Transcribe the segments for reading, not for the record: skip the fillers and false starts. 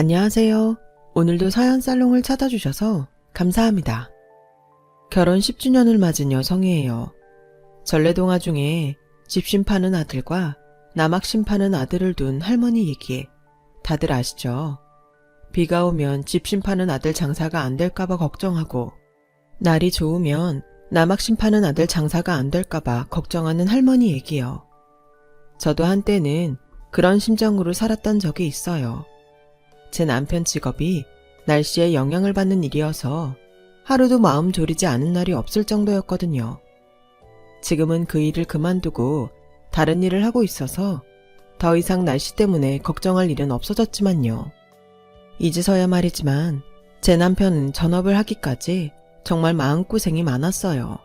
안녕하세요. 오늘도 서연살롱을 찾아주셔서 감사합니다. 결혼 10주년을 맞은 여성이에요. 전래동화 중에 집신 파는 아들과 남학신 파는 아들을 둔 할머니 얘기 다들 아시죠? 비가 오면 집신 파는 아들 장사가 안 될까봐 걱정하고 날이 좋으면 남학신 파는 아들 장사가 안 될까봐 걱정하는 할머니 얘기요. 저도 한때는 그런 심정으로 살았던 적이 있어요. 제 남편 직업이 날씨에 영향을 받는 일이어서 하루도 마음 졸이지 않은 날이 없을 정도였거든요. 지금은 그 일을 그만두고 다른 일을 하고 있어서 더 이상 날씨 때문에 걱정할 일은 없어졌지만요. 이제서야 말이지만 제 남편은 전업을 하기까지 정말 마음고생이 많았어요.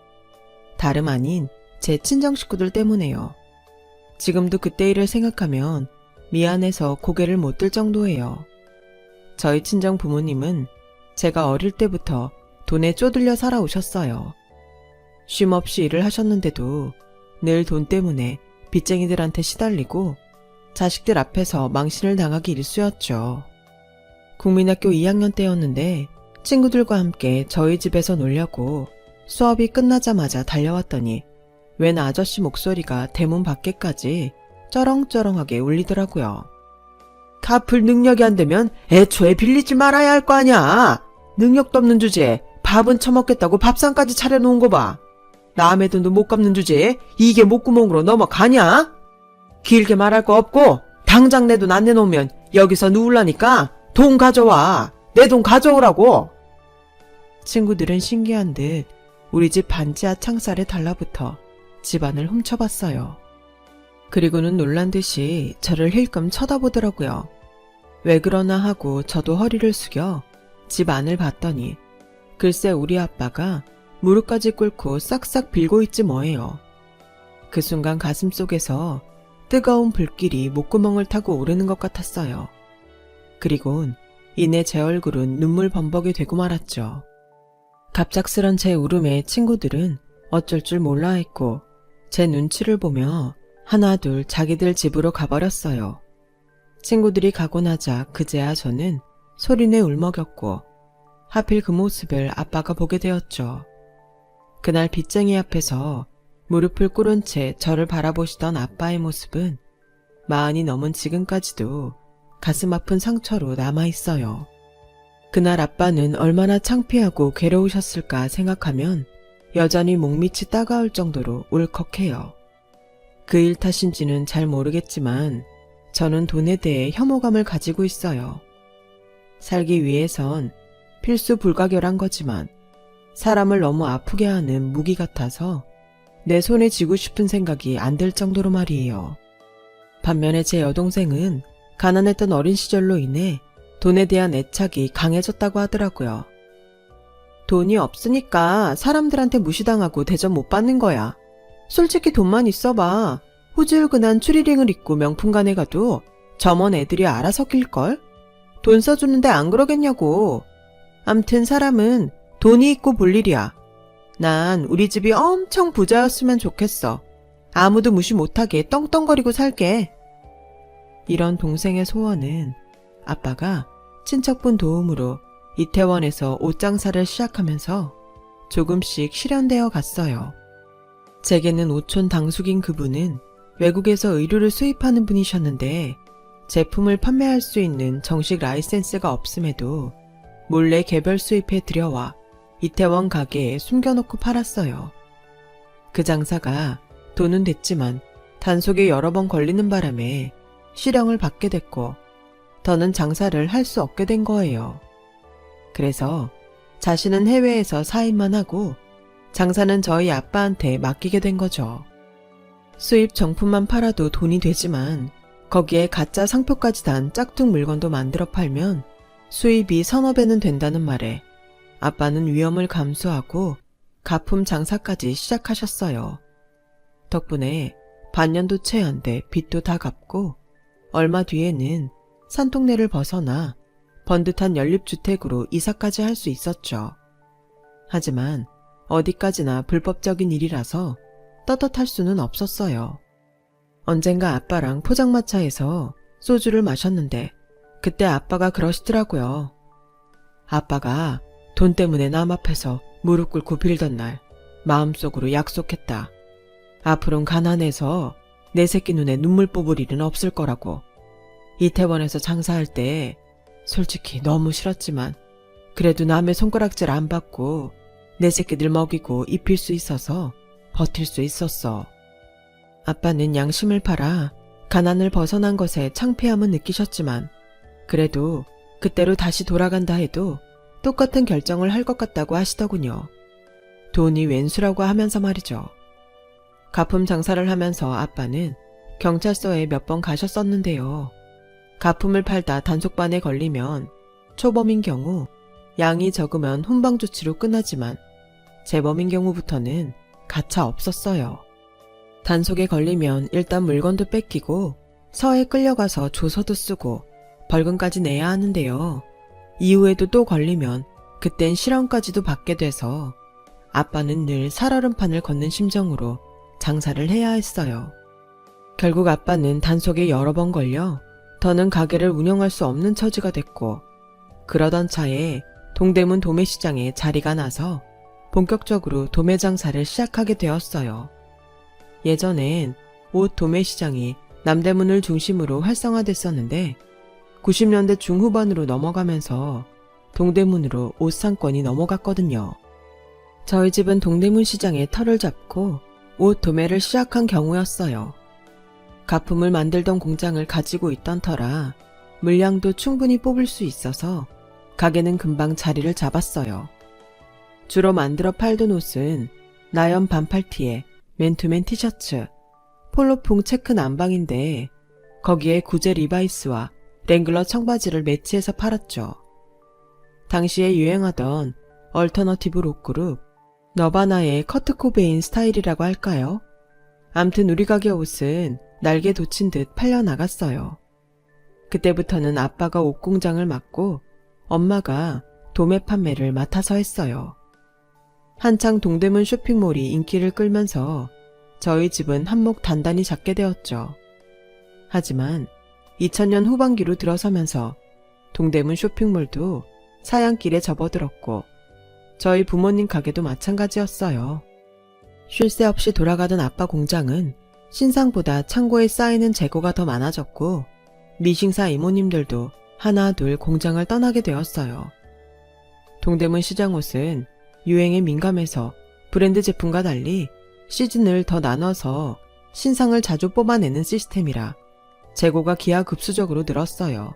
다름 아닌 제 친정 식구들 때문에요. 지금도 그때 일을 생각하면 미안해서 고개를 못 들 정도예요. 저희 친정 부모님은 제가 어릴 때부터 돈에 쪼들려 살아오셨어요. 쉼없이 일을 하셨는데도 늘 돈 때문에 빚쟁이들한테 시달리고 자식들 앞에서 망신을 당하기 일쑤였죠. 국민학교 2학년 때였는데 친구들과 함께 저희 집에서 놀려고 수업이 끝나자마자 달려왔더니 웬 아저씨 목소리가 대문 밖에까지 쩌렁쩌렁하게 울리더라고요. 갚을 능력이 안 되면 애초에 빌리지 말아야 할 거 아냐. 능력도 없는 주제에 밥은 처먹겠다고 밥상까지 차려놓은 거 봐. 남의 돈도 못 갚는 주제에 이게 목구멍으로 넘어가냐? 길게 말할 거 없고 당장 내 돈 안 내놓으면 여기서 누울라니까 돈 가져와. 내 돈 가져오라고. 친구들은 신기한 듯 우리 집 반지하 창살에 달라붙어 집안을 훔쳐봤어요. 그리고는 놀란 듯이 저를 힐끔 쳐다보더라고요. 왜 그러나 하고 저도 허리를 숙여 집 안을 봤더니 글쎄 우리 아빠가 무릎까지 꿇고 싹싹 빌고 있지 뭐예요. 그 순간 가슴속에서 뜨거운 불길이 목구멍을 타고 오르는 것 같았어요. 그리곤 이내 제 얼굴은 눈물 범벅이 되고 말았죠. 갑작스런 제 울음에 친구들은 어쩔 줄 몰라 했고 제 눈치를 보며 하나둘 자기들 집으로 가버렸어요. 친구들이 가고 나자 그제야 저는 소리내 울먹였고 하필 그 모습을 아빠가 보게 되었죠. 그날 빚쟁이 앞에서 무릎을 꿇은 채 저를 바라보시던 아빠의 모습은 40이 넘은 지금까지도 가슴 아픈 상처로 남아있어요. 그날 아빠는 얼마나 창피하고 괴로우셨을까 생각하면 여전히 목밑이 따가울 정도로 울컥해요. 그 일 탓인지는 잘 모르겠지만 저는 돈에 대해 혐오감을 가지고 있어요. 살기 위해선 필수 불가결한 거지만 사람을 너무 아프게 하는 무기 같아서 내 손에 쥐고 싶은 생각이 안 들 정도로 말이에요. 반면에 제 여동생은 가난했던 어린 시절로 인해 돈에 대한 애착이 강해졌다고 하더라고요. 돈이 없으니까 사람들한테 무시당하고 대접 못 받는 거야. 솔직히 돈만 있어봐. 후줄근한 추리링을 입고 명품관에 가도 점원 애들이 알아서 낄걸? 돈 써주는데 안 그러겠냐고. 암튼 사람은 돈이 있고 볼 일이야. 난 우리 집이 엄청 부자였으면 좋겠어. 아무도 무시 못하게 떵떵거리고 살게. 이런 동생의 소원은 아빠가 친척분 도움으로 이태원에서 옷장사를 시작하면서 조금씩 실현되어 갔어요. 제게는 오촌 당숙인 그분은 외국에서 의류를 수입하는 분이셨는데 제품을 판매할 수 있는 정식 라이센스가 없음에도 몰래 개별 수입해 들여와 이태원 가게에 숨겨놓고 팔았어요. 그 장사가 돈은 됐지만 단속에 여러 번 걸리는 바람에 실형을 받게 됐고 더는 장사를 할 수 없게 된 거예요. 그래서 자신은 해외에서 사입만 하고 장사는 저희 아빠한테 맡기게 된 거죠. 수입 정품만 팔아도 돈이 되지만 거기에 가짜 상표까지 단 짝퉁 물건도 만들어 팔면 수입이 서너 배는 된다는 말에 아빠는 위험을 감수하고 가품 장사까지 시작하셨어요. 덕분에 반년도 채 안 돼 빚도 다 갚고 얼마 뒤에는 산통내를 벗어나 번듯한 연립주택으로 이사까지 할 수 있었죠. 하지만 어디까지나 불법적인 일이라서 떳떳할 수는 없었어요. 언젠가 아빠랑 포장마차에서 소주를 마셨는데 그때 아빠가 그러시더라고요. 아빠가 돈 때문에 남 앞에서 무릎 꿇고 빌던 날 마음속으로 약속했다. 앞으론 가난해서 내 새끼 눈에 눈물 뽑을 일은 없을 거라고. 이태원에서 장사할 때 솔직히 너무 싫었지만 그래도 남의 손가락질 안 받고 내 새끼들 먹이고 입힐 수 있어서 버틸 수 있었어. 아빠는 양심을 팔아 가난을 벗어난 것에 창피함은 느끼셨지만 그래도 그때로 다시 돌아간다 해도 똑같은 결정을 할 것 같다고 하시더군요. 돈이 웬수라고 하면서 말이죠. 가품 장사를 하면서 아빠는 경찰서에 몇 번 가셨었는데요. 가품을 팔다 단속반에 걸리면 초범인 경우 양이 적으면 훈방 조치로 끝나지만 재범인 경우부터는 가차 없었어요. 단속에 걸리면 일단 물건도 뺏기고 서에 끌려가서 조서도 쓰고 벌금까지 내야 하는데요. 이후에도 또 걸리면 그땐 실형까지도 받게 돼서 아빠는 늘 살얼음판을 걷는 심정으로 장사를 해야 했어요. 결국 아빠는 단속에 여러 번 걸려 더는 가게를 운영할 수 없는 처지가 됐고 그러던 차에 동대문 도매시장에 자리가 나서 본격적으로 도매 장사를 시작하게 되었어요. 예전엔 옷 도매시장이 남대문을 중심으로 활성화됐었는데 90년대 중후반으로 넘어가면서 동대문으로 옷 상권이 넘어갔거든요. 저희 집은 동대문 시장에 터를 잡고 옷 도매를 시작한 경우였어요. 가품을 만들던 공장을 가지고 있던 터라 물량도 충분히 뽑을 수 있어서 가게는 금방 자리를 잡았어요. 주로 만들어 팔던 옷은 나염 반팔티에 맨투맨 티셔츠, 폴로풍 체크 남방인데 거기에 구제 리바이스와 랭글러 청바지를 매치해서 팔았죠. 당시에 유행하던 얼터너티브 록그룹 너바나의 커트 코베인 스타일이라고 할까요? 암튼 우리 가게 옷은 날개 돋친 듯 팔려나갔어요. 그때부터는 아빠가 옷 공장을 맡고 엄마가 도매 판매를 맡아서 했어요. 한창 동대문 쇼핑몰이 인기를 끌면서 저희 집은 한몫 단단히 잡게 되었죠. 하지만 2000년 후반기로 들어서면서 동대문 쇼핑몰도 사양길에 접어들었고 저희 부모님 가게도 마찬가지였어요. 쉴 새 없이 돌아가던 아빠 공장은 신상보다 창고에 쌓이는 재고가 더 많아졌고 미싱사 이모님들도 하나 둘 공장을 떠나게 되었어요. 동대문 시장 옷은 유행에 민감해서 브랜드 제품과 달리 시즌을 더 나눠서 신상을 자주 뽑아내는 시스템이라 재고가 기하급수적으로 늘었어요.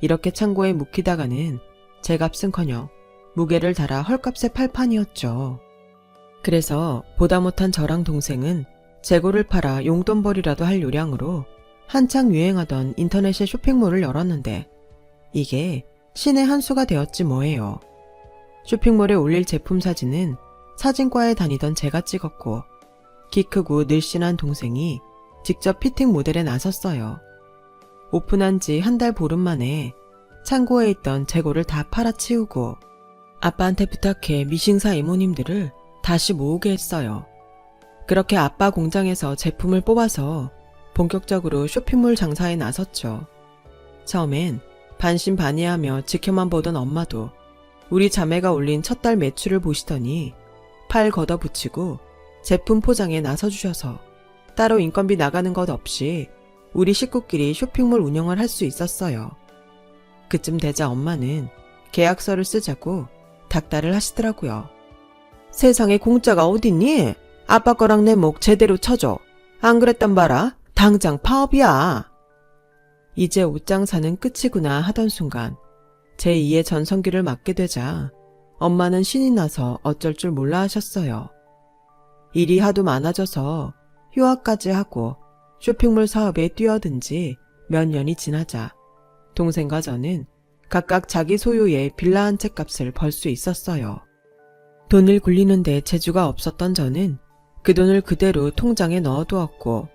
이렇게 창고에 묵히다가는 제값은커녕 무게를 달아 헐값에 팔 판이었죠. 그래서 보다 못한 저랑 동생은 재고를 팔아 용돈벌이라도 할 요량으로 한창 유행하던 인터넷의 쇼핑몰을 열었는데 이게 신의 한 수가 되었지 뭐예요. 쇼핑몰에 올릴 제품 사진은 사진과에 다니던 제가 찍었고 키 크고 늘씬한 동생이 직접 피팅 모델에 나섰어요. 오픈한 지 한 달 보름 만에 창고에 있던 재고를 다 팔아치우고 아빠한테 부탁해 미싱사 이모님들을 다시 모으게 했어요. 그렇게 아빠 공장에서 제품을 뽑아서 본격적으로 쇼핑몰 장사에 나섰죠. 처음엔 반신반의하며 지켜만 보던 엄마도 우리 자매가 올린 첫 달 매출을 보시더니 팔 걷어붙이고 제품 포장에 나서주셔서 따로 인건비 나가는 것 없이 우리 식구끼리 쇼핑몰 운영을 할 수 있었어요. 그쯤 되자 엄마는 계약서를 쓰자고 닥달을 하시더라고요. 세상에 공짜가 어딨니? 아빠 거랑 내 목 제대로 쳐줘. 안 그랬단 봐라. 당장 파업이야. 이제 옷장사는 끝이구나 하던 순간 제2의 전성기를 맞게 되자 엄마는 신이 나서 어쩔 줄 몰라 하셨어요. 일이 하도 많아져서 휴학까지 하고 쇼핑몰 사업에 뛰어든 지 몇 년이 지나자 동생과 저는 각각 자기 소유의 빌라 한 채 값을 벌 수 있었어요. 돈을 굴리는데 재주가 없었던 저는 그 돈을 그대로 통장에 넣어두었고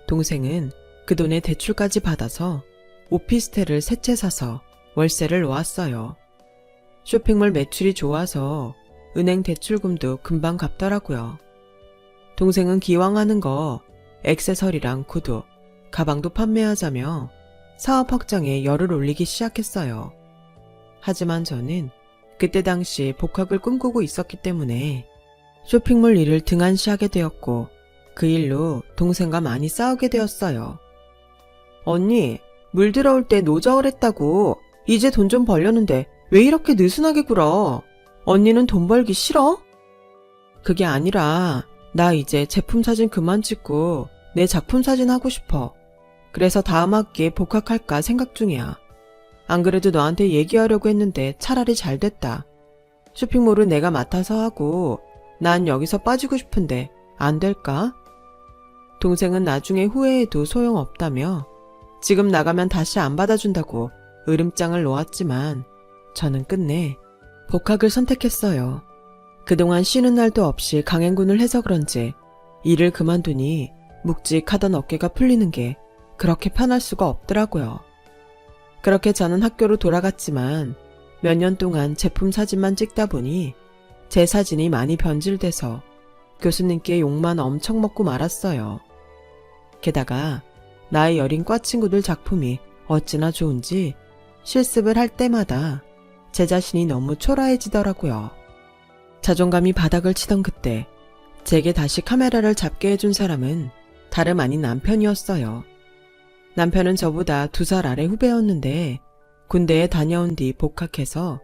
동생은 그 돈에 대출까지 받아서 오피스텔을 세 채 사서 월세를 놓았어요. 쇼핑몰 매출이 좋아서 은행 대출금도 금방 갚더라고요. 동생은 기왕 하는 거 액세서리랑 구두, 가방도 판매하자며 사업 확장에 열을 올리기 시작했어요. 하지만 저는 그때 당시 복학을 꿈꾸고 있었기 때문에 쇼핑몰 일을 등한시하게 되었고 그 일로 동생과 많이 싸우게 되었어요. 언니, 물 들어올 때 노저을 했다고. 이제 돈 좀 벌려는데 왜 이렇게 느슨하게 굴어? 언니는 돈 벌기 싫어? 그게 아니라 나 이제 제품 사진 그만 찍고 내 작품 사진 하고 싶어. 그래서 다음 학기에 복학할까 생각 중이야. 안 그래도 너한테 얘기하려고 했는데 차라리 잘 됐다. 쇼핑몰은 내가 맡아서 하고 난 여기서 빠지고 싶은데 안 될까? 동생은 나중에 후회해도 소용없다며 지금 나가면 다시 안 받아준다고 으름장을 놓았지만 저는 끝내 복학을 선택했어요. 그동안 쉬는 날도 없이 강행군을 해서 그런지 일을 그만두니 묵직하던 어깨가 풀리는 게 그렇게 편할 수가 없더라고요. 그렇게 저는 학교로 돌아갔지만 몇 년 동안 제품 사진만 찍다 보니 제 사진이 많이 변질돼서 교수님께 욕만 엄청 먹고 말았어요. 게다가 나이 어린 과 친구들 작품이 어찌나 좋은지 실습을 할 때마다 제 자신이 너무 초라해지더라고요. 자존감이 바닥을 치던 그때 제게 다시 카메라를 잡게 해준 사람은 다름 아닌 남편이었어요. 남편은 저보다 2살 아래 후배였는데 군대에 다녀온 뒤 복학해서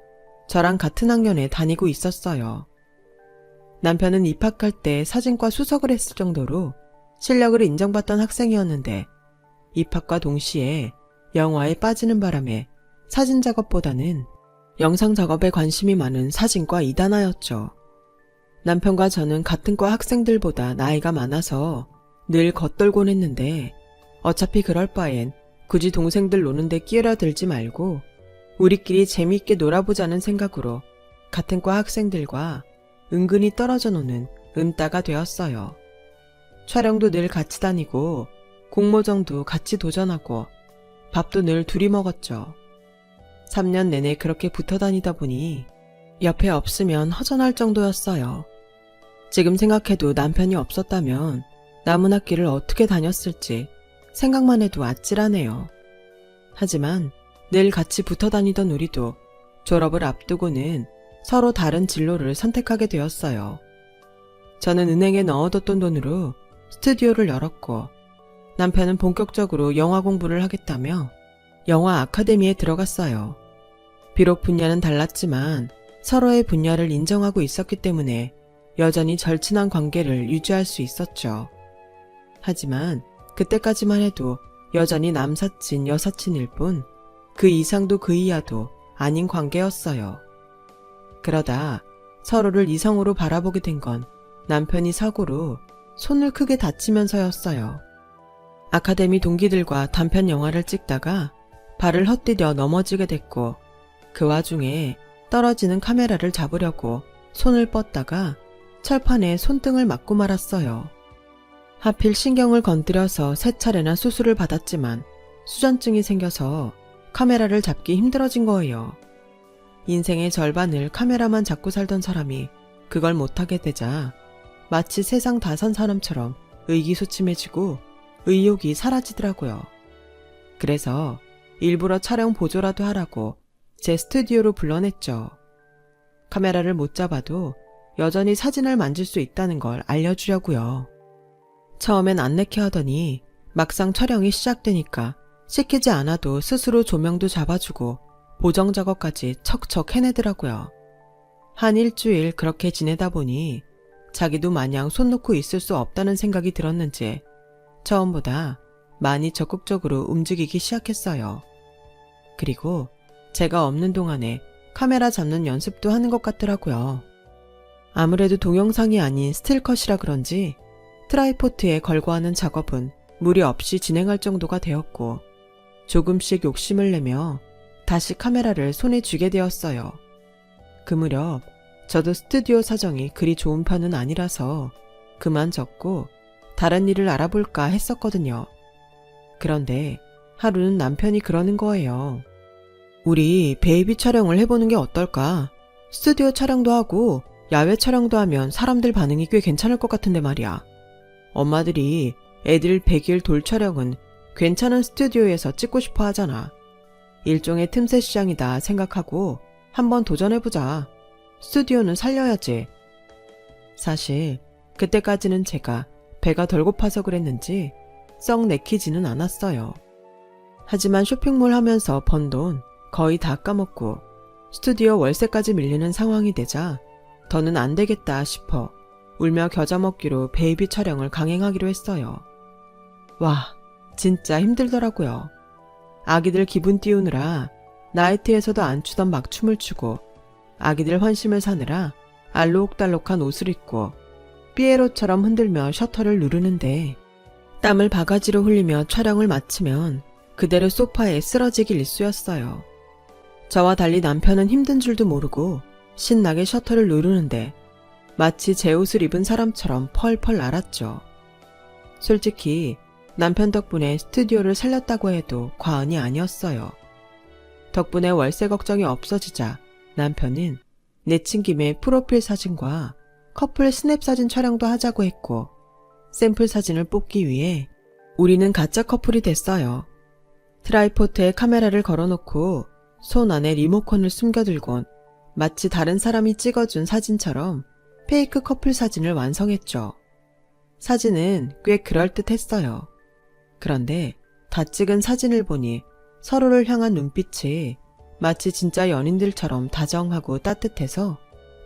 저랑 같은 학년에 다니고 있었어요. 남편은 입학할 때 사진과 수석을 했을 정도로 실력을 인정받던 학생이었는데 입학과 동시에 영화에 빠지는 바람에 사진 작업보다는 영상 작업에 관심이 많은 사진과 이단하였죠. 남편과 저는 같은 과 학생들보다 나이가 많아서 늘 겉돌곤 했는데 어차피 그럴 바엔 굳이 동생들 노는데 끼어들지 말고 우리끼리 재미있게 놀아보자는 생각으로 같은 과 학생들과 은근히 떨어져 노는 은따가 되었어요. 촬영도 늘 같이 다니고 공모전도 같이 도전하고 밥도 늘 둘이 먹었죠. 3년 내내 그렇게 붙어 다니다 보니 옆에 없으면 허전할 정도였어요. 지금 생각해도 남편이 없었다면 남은 학기를 어떻게 다녔을지 생각만 해도 아찔하네요. 하지만 늘 같이 붙어 다니던 우리도 졸업을 앞두고는 서로 다른 진로를 선택하게 되었어요. 저는 은행에 넣어뒀던 돈으로 스튜디오를 열었고 남편은 본격적으로 영화 공부를 하겠다며 영화 아카데미에 들어갔어요. 비록 분야는 달랐지만 서로의 분야를 인정하고 있었기 때문에 여전히 절친한 관계를 유지할 수 있었죠. 하지만 그때까지만 해도 여전히 남사친 여사친일 뿐 그 이상도 그 이하도 아닌 관계였어요. 그러다 서로를 이성으로 바라보게 된 건 남편이 사고로 손을 크게 다치면서였어요. 아카데미 동기들과 단편 영화를 찍다가 발을 헛디뎌 넘어지게 됐고 그 와중에 떨어지는 카메라를 잡으려고 손을 뻗다가 철판에 손등을 맞고 말았어요. 하필 신경을 건드려서 3차례나 수술을 받았지만 수전증이 생겨서 카메라를 잡기 힘들어진 거예요. 인생의 절반을 카메라만 잡고 살던 사람이 그걸 못하게 되자 마치 세상 다 산 사람처럼 의기소침해지고 의욕이 사라지더라고요. 그래서 일부러 촬영 보조라도 하라고 제 스튜디오로 불러냈죠. 카메라를 못 잡아도 여전히 사진을 만질 수 있다는 걸 알려주려고요. 처음엔 안 내켜 하더니 막상 촬영이 시작되니까 시키지 않아도 스스로 조명도 잡아주고 보정 작업까지 척척 해내더라고요. 한 일주일 그렇게 지내다 보니 자기도 마냥 손 놓고 있을 수 없다는 생각이 들었는지 처음보다 많이 적극적으로 움직이기 시작했어요. 그리고 제가 없는 동안에 카메라 잡는 연습도 하는 것 같더라고요. 아무래도 동영상이 아닌 스틸컷이라 그런지 트라이포트에 걸고 하는 작업은 무리 없이 진행할 정도가 되었고 조금씩 욕심을 내며 다시 카메라를 손에 쥐게 되었어요. 그 무렵 저도 스튜디오 사정이 그리 좋은 편은 아니라서 그만 졌고 다른 일을 알아볼까 했었거든요. 그런데 하루는 남편이 그러는 거예요. 우리 베이비 촬영을 해보는 게 어떨까? 스튜디오 촬영도 하고 야외 촬영도 하면 사람들 반응이 꽤 괜찮을 것 같은데 말이야. 엄마들이 애들 100일 돌 촬영은 괜찮은 스튜디오에서 찍고 싶어 하잖아. 일종의 틈새 시장이다 생각하고 한번 도전해보자. 스튜디오는 살려야지. 사실 그때까지는 제가 배가 덜 고파서 그랬는지 썩 내키지는 않았어요. 하지만 쇼핑몰 하면서 번 돈 거의 다 까먹고 스튜디오 월세까지 밀리는 상황이 되자 더는 안 되겠다 싶어 울며 겨자 먹기로 베이비 촬영을 강행하기로 했어요. 와, 진짜 힘들더라고요. 아기들 기분 띄우느라 나이트에서도 안 추던 막 춤을 추고 아기들 환심을 사느라 알록달록한 옷을 입고 삐에로처럼 흔들며 셔터를 누르는데 땀을 바가지로 흘리며 촬영을 마치면 그대로 소파에 쓰러지기 일쑤였어요. 저와 달리 남편은 힘든 줄도 모르고 신나게 셔터를 누르는데 마치 제 옷을 입은 사람처럼 펄펄 날았죠. 솔직히 남편 덕분에 스튜디오를 살렸다고 해도 과언이 아니었어요. 덕분에 월세 걱정이 없어지자 남편은 내친 김에 프로필 사진과 커플 스냅 사진 촬영도 하자고 했고 샘플 사진을 뽑기 위해 우리는 가짜 커플이 됐어요. 트라이포트에 카메라를 걸어놓고 손 안에 리모컨을 숨겨들곤 마치 다른 사람이 찍어준 사진처럼 페이크 커플 사진을 완성했죠. 사진은 꽤 그럴듯했어요. 그런데 다 찍은 사진을 보니 서로를 향한 눈빛이 마치 진짜 연인들처럼 다정하고 따뜻해서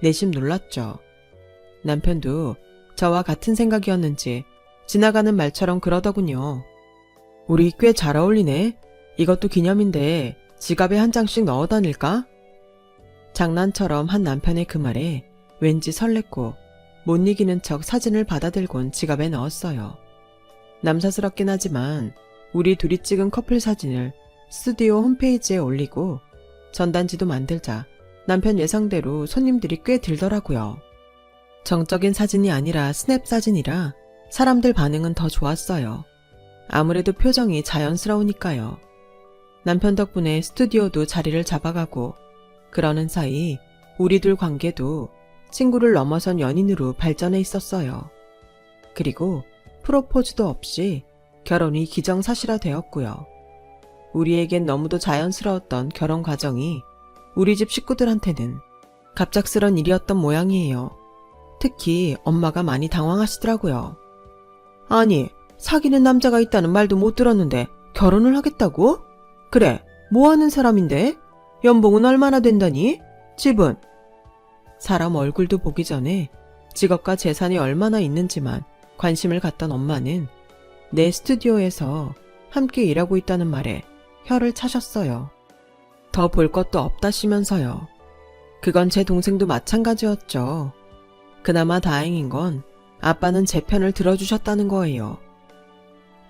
내심 놀랐죠. 남편도 저와 같은 생각이었는지 지나가는 말처럼 그러더군요. 우리 꽤 잘 어울리네. 이것도 기념인데 지갑에 한 장씩 넣어 다닐까? 장난처럼 한 남편의 그 말에 왠지 설렜고 못 이기는 척 사진을 받아들곤 지갑에 넣었어요. 남사스럽긴 하지만 우리 둘이 찍은 커플 사진을 스튜디오 홈페이지에 올리고 전단지도 만들자 남편 예상대로 손님들이 꽤 들더라고요. 정적인 사진이 아니라 스냅 사진이라 사람들 반응은 더 좋았어요. 아무래도 표정이 자연스러우니까요. 남편 덕분에 스튜디오도 자리를 잡아가고 그러는 사이 우리 둘 관계도 친구를 넘어선 연인으로 발전해 있었어요. 그리고 프로포즈도 없이 결혼이 기정사실화되었고요. 우리에겐 너무도 자연스러웠던 결혼 과정이 우리 집 식구들한테는 갑작스런 일이었던 모양이에요. 특히 엄마가 많이 당황하시더라고요. 아니, 사귀는 남자가 있다는 말도 못 들었는데 결혼을 하겠다고? 그래, 뭐하는 사람인데? 연봉은 얼마나 된다니? 집은? 사람 얼굴도 보기 전에 직업과 재산이 얼마나 있는지만 관심을 갖던 엄마는 내 스튜디오에서 함께 일하고 있다는 말에 혀를 차셨어요. 더 볼 것도 없다시면서요. 그건 제 동생도 마찬가지였죠. 그나마 다행인 건 아빠는 제 편을 들어주셨다는 거예요.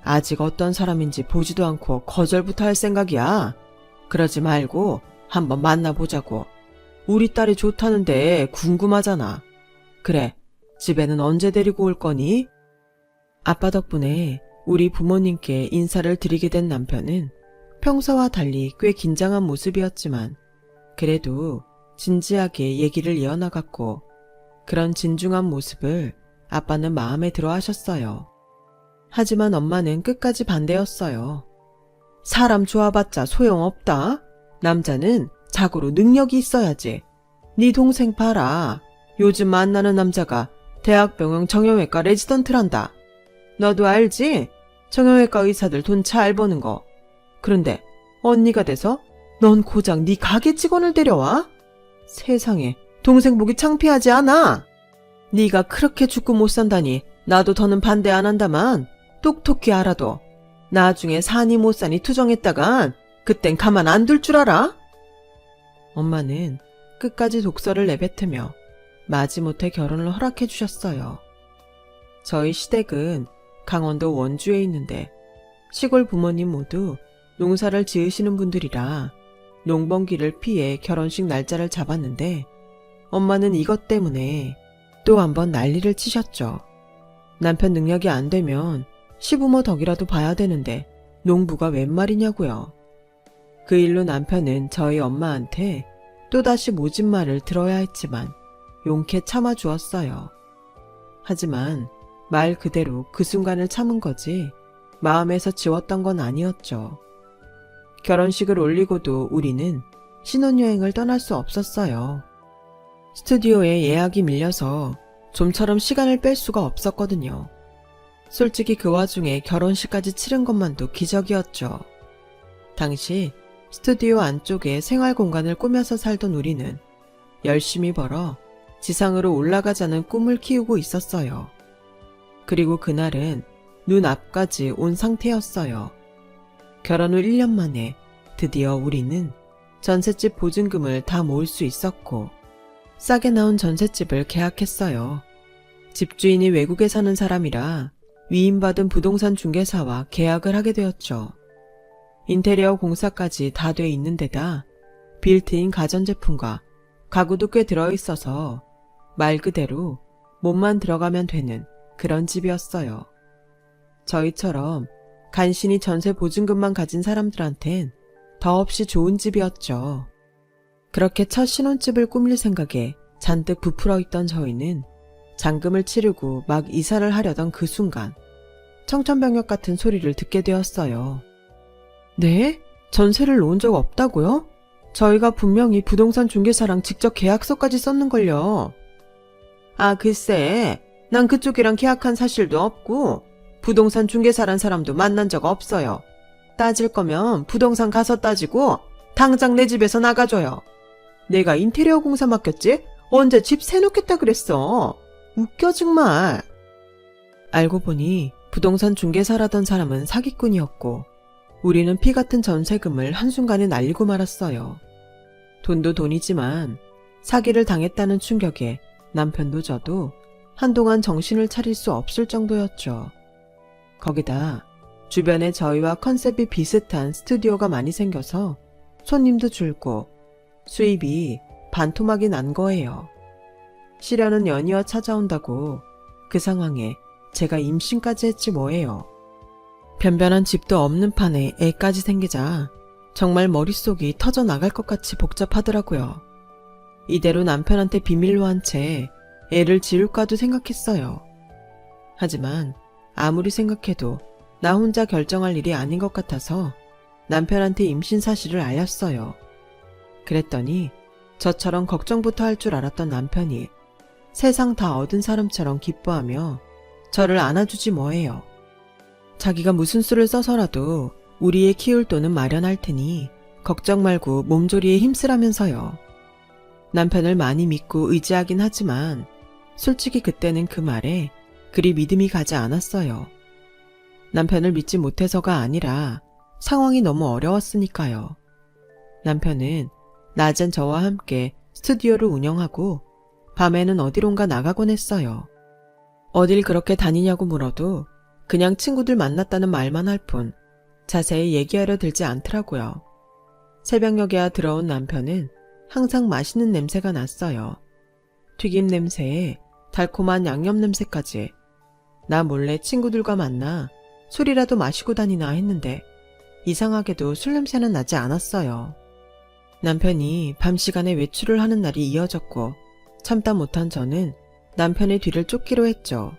아직 어떤 사람인지 보지도 않고 거절부터 할 생각이야. 그러지 말고 한번 만나보자고. 우리 딸이 좋다는데 궁금하잖아. 그래, 집에는 언제 데리고 올 거니? 아빠 덕분에 우리 부모님께 인사를 드리게 된 남편은 평소와 달리 꽤 긴장한 모습이었지만 그래도 진지하게 얘기를 이어나갔고 그런 진중한 모습을 아빠는 마음에 들어 하셨어요. 하지만 엄마는 끝까지 반대였어요. 사람 좋아봤자 소용없다. 남자는 자고로 능력이 있어야지. 네 동생 봐라. 요즘 만나는 남자가 대학병원 정형외과 레지던트란다. 너도 알지? 정형외과 의사들 돈 잘 버는 거. 그런데 언니가 돼서 넌 고작 네 가게 직원을 데려와? 세상에, 동생 보기 창피하지 않아? 네가 그렇게 죽고 못 산다니 나도 더는 반대 안 한다만 똑똑히 알아도 나중에 사니 못 사니 투정했다간 그땐 가만 안 둘 줄 알아? 엄마는 끝까지 독서를 내뱉으며 마지못해 결혼을 허락해 주셨어요. 저희 시댁은 강원도 원주에 있는데 시골 부모님 모두 농사를 지으시는 분들이라 농번기를 피해 결혼식 날짜를 잡았는데 엄마는 이것 때문에 또 한 번 난리를 치셨죠. 남편 능력이 안 되면 시부모 덕이라도 봐야 되는데 농부가 웬 말이냐고요. 그 일로 남편은 저희 엄마한테 또다시 모진 말을 들어야 했지만 용케 참아주었어요. 하지만 말 그대로 그 순간을 참은 거지 마음에서 지웠던 건 아니었죠. 결혼식을 올리고도 우리는 신혼여행을 떠날 수 없었어요. 스튜디오에 예약이 밀려서 좀처럼 시간을 뺄 수가 없었거든요. 솔직히 그 와중에 결혼식까지 치른 것만도 기적이었죠. 당시 스튜디오 안쪽에 생활 공간을 꾸며서 살던 우리는 열심히 벌어 지상으로 올라가자는 꿈을 키우고 있었어요. 그리고 그날은 눈 앞까지 온 상태였어요. 결혼 후 1년 만에 드디어 우리는 전셋집 보증금을 다 모을 수 있었고 싸게 나온 전셋집을 계약했어요. 집주인이 외국에 사는 사람이라 위임받은 부동산 중개사와 계약을 하게 되었죠. 인테리어 공사까지 다 돼 있는 데다 빌트인 가전제품과 가구도 꽤 들어있어서 말 그대로 몸만 들어가면 되는 그런 집이었어요. 저희처럼 간신히 전세 보증금만 가진 사람들한텐 더없이 좋은 집이었죠. 그렇게 첫 신혼집을 꾸밀 생각에 잔뜩 부풀어 있던 저희는 잔금을 치르고 막 이사를 하려던 그 순간 청천벽력 같은 소리를 듣게 되었어요. 네? 전세를 놓은 적 없다고요? 저희가 분명히 부동산 중개사랑 직접 계약서까지 썼는걸요. 아, 글쎄, 난 그쪽이랑 계약한 사실도 없고 부동산 중개사란 사람도 만난 적 없어요. 따질 거면 부동산 가서 따지고 당장 내 집에서 나가줘요. 내가 인테리어 공사 맡겼지? 언제 집 세놓겠다 그랬어. 웃겨 정말. 알고 보니 부동산 중개사라던 사람은 사기꾼이었고 우리는 피 같은 전세금을 한순간에 날리고 말았어요. 돈도 돈이지만 사기를 당했다는 충격에 남편도 저도 한동안 정신을 차릴 수 없을 정도였죠. 거기다 주변에 저희와 컨셉이 비슷한 스튜디오가 많이 생겨서 손님도 줄고 수입이 반토막이 난 거예요. 시련은 연이어 찾아온다고 그 상황에 제가 임신까지 했지 뭐예요. 변변한 집도 없는 판에 애까지 생기자 정말 머릿속이 터져 나갈 것 같이 복잡하더라고요. 이대로 남편한테 비밀로 한 채 애를 지울까도 생각했어요. 하지만 아무리 생각해도 나 혼자 결정할 일이 아닌 것 같아서 남편한테 임신 사실을 알렸어요. 그랬더니 저처럼 걱정부터 할 줄 알았던 남편이 세상 다 얻은 사람처럼 기뻐하며 저를 안아주지 뭐예요. 자기가 무슨 수를 써서라도 우리 애 키울 돈은 마련할 테니 걱정 말고 몸조리에 힘쓰라면서요. 남편을 많이 믿고 의지하긴 하지만 솔직히 그때는 그 말에 그리 믿음이 가지 않았어요. 남편을 믿지 못해서가 아니라 상황이 너무 어려웠으니까요. 남편은 낮엔 저와 함께 스튜디오를 운영하고 밤에는 어디론가 나가곤 했어요. 어딜 그렇게 다니냐고 물어도 그냥 친구들 만났다는 말만 할 뿐 자세히 얘기하려 들지 않더라고요. 새벽녘에야 들어온 남편은 항상 맛있는 냄새가 났어요. 튀김 냄새에 달콤한 양념 냄새까지. 나 몰래 친구들과 만나 술이라도 마시고 다니나 했는데 이상하게도 술 냄새는 나지 않았어요. 남편이 밤 시간에 외출을 하는 날이 이어졌고 참다 못한 저는 남편의 뒤를 쫓기로 했죠.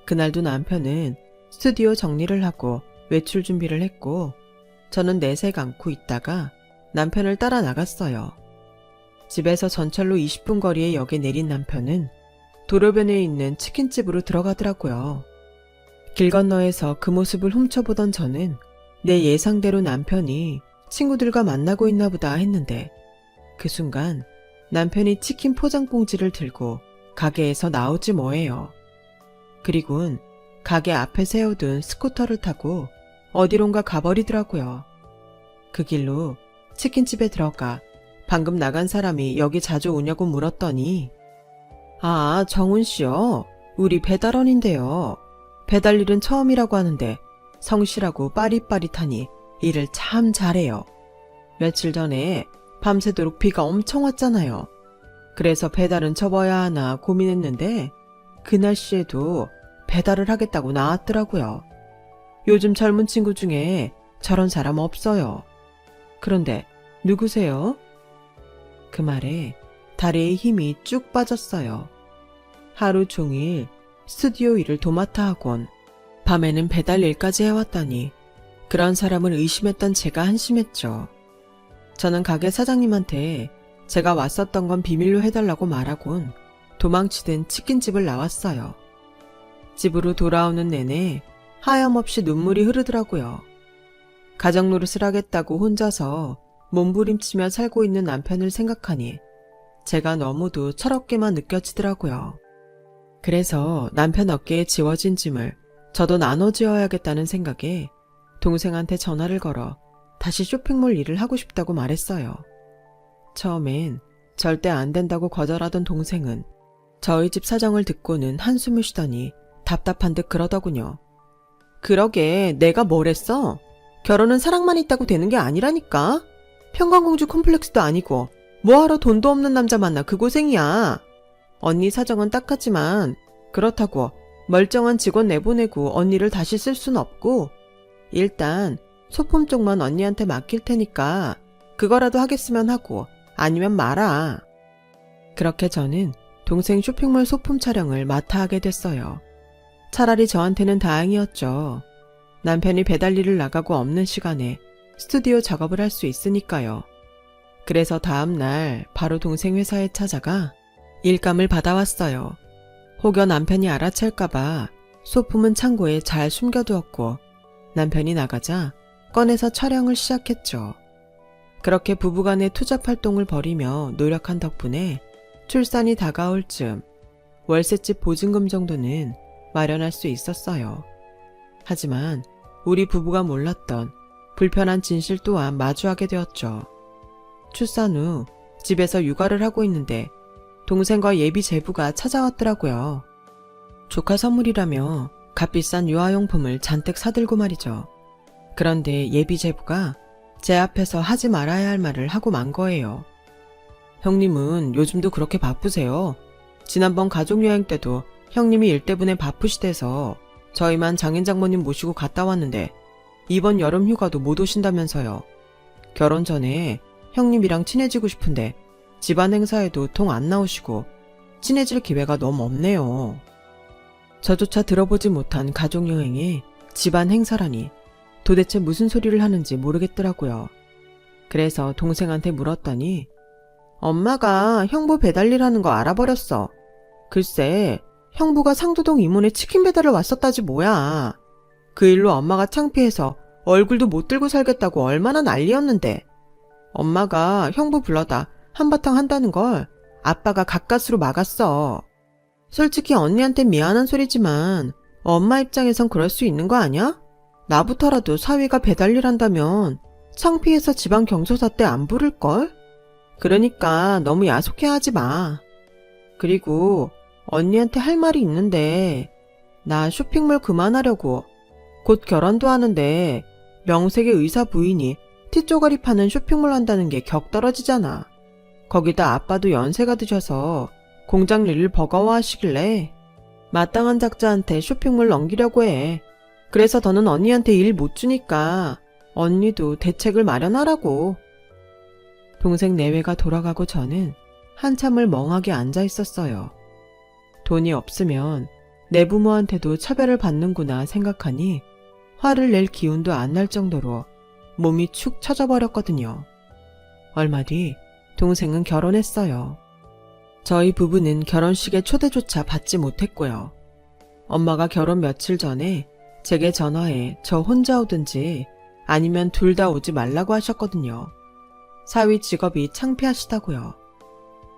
그날도 남편은 스튜디오 정리를 하고 외출 준비를 했고 저는 내색 않고 있다가 남편을 따라 나갔어요. 집에서 전철로 20분 거리의 역에 내린 남편은 도로변에 있는 치킨집으로 들어가더라고요. 길 건너에서 그 모습을 훔쳐보던 저는 내 예상대로 남편이 친구들과 만나고 있나 보다 했는데 그 순간 남편이 치킨 포장봉지를 들고 가게에서 나오지 뭐예요. 그리고는 가게 앞에 세워둔 스쿠터를 타고 어디론가 가버리더라고요. 그 길로 치킨집에 들어가 방금 나간 사람이 여기 자주 오냐고 물었더니 아, 정훈씨요. 우리 배달원인데요. 배달일은 처음이라고 하는데 성실하고 빠릿빠릿하니 일을 참 잘해요. 며칠 전에 밤새도록 비가 엄청 왔잖아요. 그래서 배달은 접어야 하나 고민했는데 그 날씨에도 배달을 하겠다고 나왔더라고요. 요즘 젊은 친구 중에 저런 사람 없어요. 그런데 누구세요? 그 말에 다리에 힘이 쭉 빠졌어요. 하루 종일 스튜디오 일을 도맡아 하곤 밤에는 배달 일까지 해왔다니 그런 사람을 의심했던 제가 한심했죠. 저는 가게 사장님한테 제가 왔었던 건 비밀로 해달라고 말하곤 도망치듯 치킨집을 나왔어요. 집으로 돌아오는 내내 하염없이 눈물이 흐르더라고요. 가정 노릇을 하겠다고 혼자서 몸부림치며 살고 있는 남편을 생각하니 제가 너무도 철없게만 느껴지더라고요. 그래서 남편 어깨에 지워진 짐을 저도 나눠지어야겠다는 생각에 동생한테 전화를 걸어 다시 쇼핑몰 일을 하고 싶다고 말했어요. 처음엔 절대 안 된다고 거절하던 동생은 저희 집 사정을 듣고는 한숨을 쉬더니 답답한 듯 그러더군요. 그러게 내가 뭘 했어? 결혼은 사랑만 있다고 되는 게 아니라니까. 평강공주 콤플렉스도 아니고 뭐하러 돈도 없는 남자 만나 그 고생이야. 언니 사정은 딱하지만 그렇다고 멀쩡한 직원 내보내고 언니를 다시 쓸 순 없고 일단 소품 쪽만 언니한테 맡길 테니까 그거라도 하겠으면 하고 아니면 말아. 그렇게 저는 동생 쇼핑몰 소품 촬영을 맡아 하게 됐어요. 차라리 저한테는 다행이었죠. 남편이 배달 일을 나가고 없는 시간에 스튜디오 작업을 할 수 있으니까요. 그래서 다음날 바로 동생 회사에 찾아가 일감을 받아왔어요. 혹여 남편이 알아챌까봐 소품은 창고에 잘 숨겨두었고 남편이 나가자 꺼내서 촬영을 시작했죠. 그렇게 부부간의 투잡 활동을 벌이며 노력한 덕분에 출산이 다가올 즈음 월세집 보증금 정도는 마련할 수 있었어요. 하지만 우리 부부가 몰랐던 불편한 진실 또한 마주하게 되었죠. 출산 후 집에서 육아를 하고 있는데 동생과 예비 제부가 찾아왔더라고요. 조카 선물이라며 값비싼 유아용품을 잔뜩 사들고 말이죠. 그런데 예비 제부가 제 앞에서 하지 말아야 할 말을 하고 만 거예요. 형님은 요즘도 그렇게 바쁘세요? 지난번 가족여행 때도 형님이 일 때문에 바쁘시대서 저희만 장인 장모님 모시고 갔다 왔는데 이번 여름 휴가도 못 오신다면서요. 결혼 전에 형님이랑 친해지고 싶은데 집안 행사에도 통 안 나오시고 친해질 기회가 너무 없네요. 저조차 들어보지 못한 가족여행에 집안 행사라니 도대체 무슨 소리를 하는지 모르겠더라고요. 그래서 동생한테 물었더니 엄마가 형부 배달일 하는 거 알아버렸어. 글쎄 형부가 상도동 이모네 치킨 배달을 왔었다지 뭐야. 그 일로 엄마가 창피해서 얼굴도 못 들고 살겠다고 얼마나 난리였는데 엄마가 형부 불러다 한바탕 한다는 걸 아빠가 가까스로 막았어. 솔직히 언니한테 미안한 소리지만 엄마 입장에선 그럴 수 있는 거 아니야? 나부터라도 사위가 배달일 한다면 창피해서 지방 경조사 때 안 부를걸? 그러니까 너무 야속해하지 마. 그리고 언니한테 할 말이 있는데 나 쇼핑몰 그만하려고 곧 결혼도 하는데 명색의 의사 부인이 티쪼가리 파는 쇼핑몰 한다는 게 격떨어지잖아. 거기다 아빠도 연세가 드셔서 공장 일을 버거워하시길래 마땅한 작자한테 쇼핑몰 넘기려고 해. 그래서 더는 언니한테 일 못 주니까 언니도 대책을 마련하라고. 동생 내외가 돌아가고 저는 한참을 멍하게 앉아 있었어요. 돈이 없으면 내 부모한테도 차별을 받는구나 생각하니 화를 낼 기운도 안 날 정도로 몸이 축 처져버렸거든요. 얼마 뒤 동생은 결혼했어요. 저희 부부는 결혼식에 초대조차 받지 못했고요. 엄마가 결혼 며칠 전에 제게 전화해 저 혼자 오든지 아니면 둘 다 오지 말라고 하셨거든요. 사위 직업이 창피하시다고요.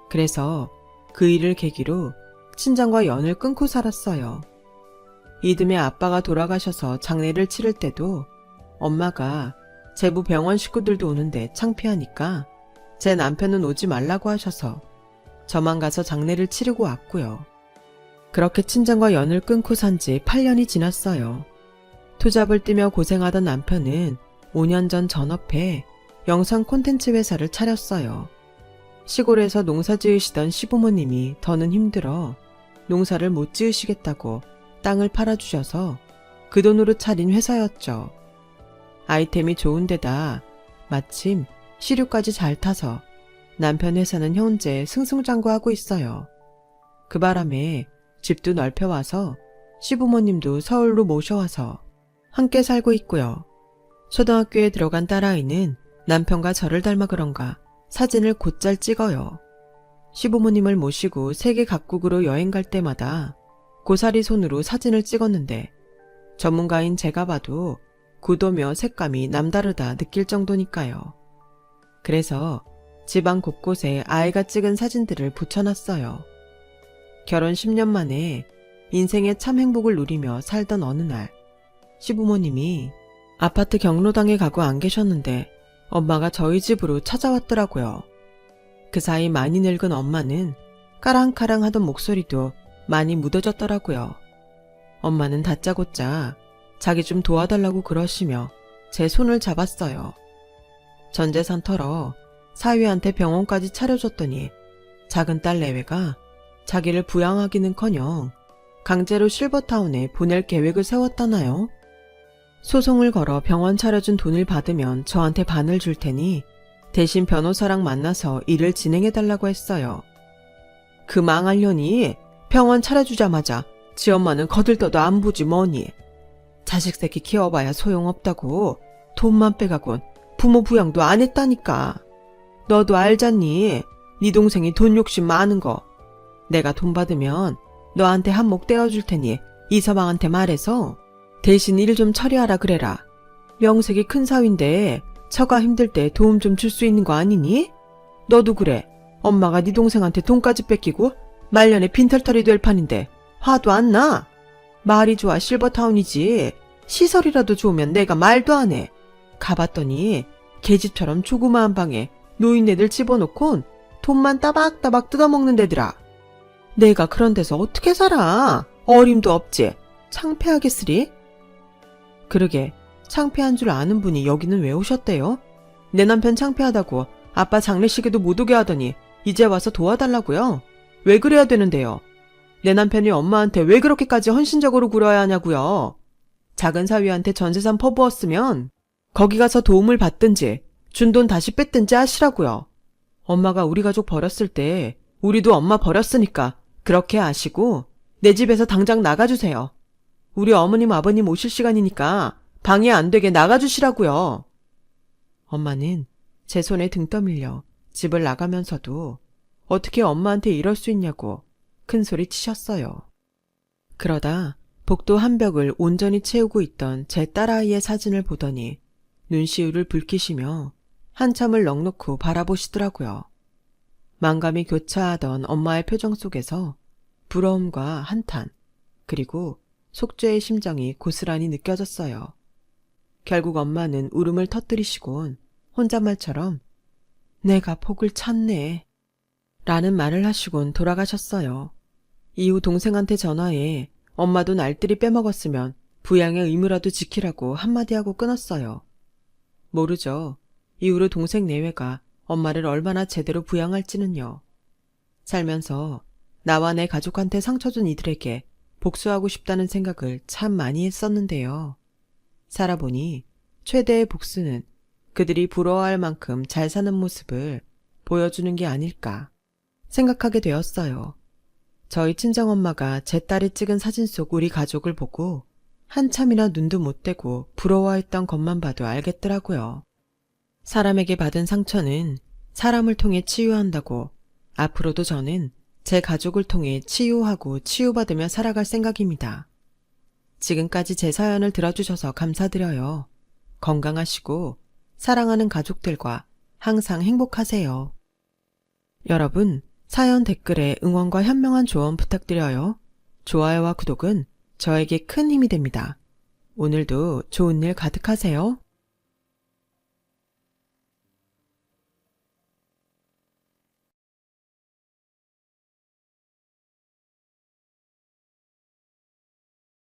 그래서 그 일을 계기로 친정과 연을 끊고 살았어요. 이듬해 아빠가 돌아가셔서 장례를 치를 때도 엄마가 제부 병원 식구들도 오는데 창피하니까 제 남편은 오지 말라고 하셔서 저만 가서 장례를 치르고 왔고요. 그렇게 친정과 연을 끊고 산 지 8년이 지났어요. 투잡을 뛰며 고생하던 남편은 5년 전 전업해 영상 콘텐츠 회사를 차렸어요. 시골에서 농사 지으시던 시부모님이 더는 힘들어 농사를 못 지으시겠다고 땅을 팔아주셔서 그 돈으로 차린 회사였죠. 아이템이 좋은 데다 마침 시류까지 잘 타서 남편 회사는 현재 승승장구하고 있어요. 그 바람에 집도 넓혀와서 시부모님도 서울로 모셔와서 함께 살고 있고요. 초등학교에 들어간 딸아이는 남편과 저를 닮아 그런가 사진을 곧잘 찍어요. 시부모님을 모시고 세계 각국으로 여행 갈 때마다 고사리 손으로 사진을 찍었는데 전문가인 제가 봐도 구도며 색감이 남다르다 느낄 정도니까요. 그래서 집안 곳곳에 아이가 찍은 사진들을 붙여놨어요. 결혼 10년 만에 인생의 참 행복을 누리며 살던 어느 날 시부모님이 아파트 경로당에 가고 안 계셨는데 엄마가 저희 집으로 찾아왔더라고요. 그 사이 많이 늙은 엄마는 까랑까랑 하던 목소리도 많이 무뎌졌더라고요. 엄마는 다짜고짜 자기 좀 도와달라고 그러시며 제 손을 잡았어요. 전 재산 털어 사위한테 병원까지 차려줬더니 작은 딸 내외가 자기를 부양하기는커녕 강제로 실버타운에 보낼 계획을 세웠다나요? 소송을 걸어 병원 차려준 돈을 받으면 저한테 반을 줄 테니 대신 변호사랑 만나서 일을 진행해달라고 했어요. 그 망할년이 병원 차려주자마자 지 엄마는 거들떠도 안 보지 뭐니. 자식 새끼 키워봐야 소용없다고 돈만 빼가곤 부모 부양도 안 했다니까. 너도 알잖니? 네 동생이 돈 욕심 많은 거. 내가 돈 받으면 너한테 한몫 떼어줄 테니 이서방한테 말해서 대신 일 좀 처리하라 그래라. 명색이 큰 사위인데 처가 힘들 때 도움 좀 줄 수 있는 거 아니니? 너도 그래. 엄마가 네 동생한테 돈까지 뺏기고 말년에 빈털터리 될 판인데 화도 안 나? 말이 좋아 실버타운이지. 시설이라도 좋으면 내가 말도 안 해. 가봤더니 계집처럼 조그마한 방에 노인네들 집어넣곤 돈만 따박따박 뜯어먹는 데더라. 내가 그런 데서 어떻게 살아? 어림도 없지. 창피하겠으리? 그러게 창피한 줄 아는 분이 여기는 왜 오셨대요? 내 남편 창피하다고 아빠 장례식에도 못 오게 하더니 이제 와서 도와달라고요? 왜 그래야 되는데요? 내 남편이 엄마한테 왜 그렇게까지 헌신적으로 굴어야 하냐고요? 작은 사위한테 전재산 퍼부었으면 거기 가서 도움을 받든지 준 돈 다시 뺐든지 하시라고요. 엄마가 우리 가족 버렸을 때 우리도 엄마 버렸으니까 그렇게 아시고 내 집에서 당장 나가주세요. 우리 어머님 아버님 오실 시간이니까 방해 안 되게 나가주시라고요. 엄마는 제 손에 등 떠밀려 집을 나가면서도 어떻게 엄마한테 이럴 수 있냐고 큰 소리 치셨어요. 그러다 복도 한 벽을 온전히 채우고 있던 제 딸아이의 사진을 보더니 눈시울을 붉히시며 한참을 넋놓고 바라보시더라고요. 만감이 교차하던 엄마의 표정 속에서 부러움과 한탄, 그리고 속죄의 심정이 고스란히 느껴졌어요. 결국 엄마는 울음을 터뜨리시곤 혼잣말처럼 내가 복을 찾네 라는 말을 하시곤 돌아가셨어요. 이후 동생한테 전화해 엄마도 날들이 빼먹었으면 부양의 의무라도 지키라고 한마디 하고 끊었어요. 모르죠. 이후로 동생 내외가 엄마를 얼마나 제대로 부양할지는요. 살면서 나와 내 가족한테 상처 준 이들에게 복수하고 싶다는 생각을 참 많이 했었는데요. 살아보니 최대의 복수는 그들이 부러워할 만큼 잘 사는 모습을 보여주는 게 아닐까 생각하게 되었어요. 저희 친정엄마가 제 딸이 찍은 사진 속 우리 가족을 보고 한참이나 눈도 못 떼고 부러워했던 것만 봐도 알겠더라고요. 사람에게 받은 상처는 사람을 통해 치유한다고 앞으로도 저는 제 가족을 통해 치유하고 치유받으며 살아갈 생각입니다. 지금까지 제 사연을 들어주셔서 감사드려요. 건강하시고 사랑하는 가족들과 항상 행복하세요. 여러분, 사연 댓글에 응원과 현명한 조언 부탁드려요. 좋아요와 구독은 저에게 큰 힘이 됩니다. 오늘도 좋은 일 가득하세요.